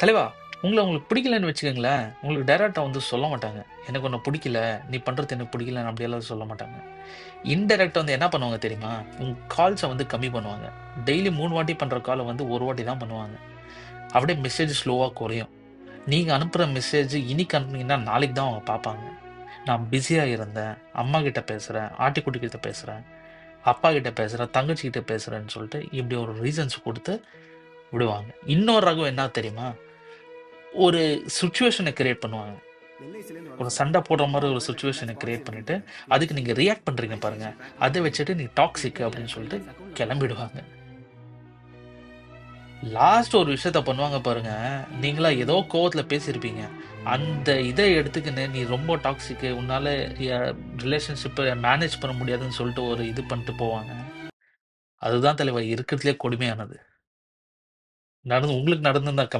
தலைவா, உங்களுக்கு பிடிக்கலன்னு வச்சுக்கங்களேன், உங்களுக்கு டைரக்ட்டா வந்து சொல்ல மாட்டாங்க. "எனக்கு உன்ன பிடிக்கல. நீ பண்றது எனக்கு பிடிக்கலன்னு" அப்படியெல்லாம் சொல்ல மாட்டாங்க. இன்டைரக்ட்டா வந்து என்ன பண்ணுவாங்க தெரியுமா? உங்க கால்ஸ வந்து கம்மி பண்ணுவாங்க. டெய்லி 3 வாட்டி பண்ற கால வந்து 1 வாட்டி தான் பண்ணுவாங்க. அப்படியே மெசேஜ் ஸ்லோவா குறையும். நீங்க அனுப்புற மெசேஜ் இன்னைக்கு அனுப்புனீங்கன்னா, நாளைக்கு தான் அவங்க பார்ப்பாங்க. "நான் பிஸியா இருந்தேன். அம்மா கிட்ட பேசுறேன், ஆட்டிக்குட்டி கிட்ட பேசுறேன், அப்பா கிட்ட பேசுறேன், தங்கச்சி கிட்ட பேசுறேன்னு" சொல்லிட்டு இப்படி ஒரு ரீசன்ஸ் குடுத்து விடுவாங்க. இன்னொரு ரகம் என்ன தெரியுமா? ஒரு சிச்சுவேஷன கிரியேட் பண்ணுவாங்க. எல்ஐசிலேருந்து ஒரு வரேன் சார். சண்டை போடுற மாரி ஒரு அப்பாவோட சிச்சுவேஷன பேங்க் பாலிசி கிரியேட் பண்ணிட்டு, எடுத்திருந்தேன். பிஎஃப் அதுக்கு நீங்க சர்டிஃபிகேட். ரியாக்ட் பண்றீங்க பாருங்க. ஐசிஐசிஐ பேங்க் அத பாலிசி வச்சுட்டு நீ டாக்ஸிக் இன்னைக்கு அப்படின்னு சொல்லிட்டு ரிலையன்ஸ் அக்கவுண்ட் ஓப்பன் கெளம்பிடுவாங்க. பண்ணியிருக்கேன். லாஸ்ட் ஒரு விஷயத்த பண்ணுவாங்க பாருங்க. நீங்களா ஏதோ கோவத்துல பேசியிருப்பீங்க. அந்த இத எடுத்துக்கின்னு, "நீ ரொம்ப டாக்ஸிக். உன்னால எ ரிலேஷன்ஷிப்ப மேனேஜ் பண்ண முடியாதுன்னு" சொல்லிட்டு ஒரு இது பண்ணிட்டு போவாங்க. அதுதான் தலைவா இருக்கிறதுலயே கொடுமையானது. உங்களுக்கு நடந்திருந்தா கமெண்ட்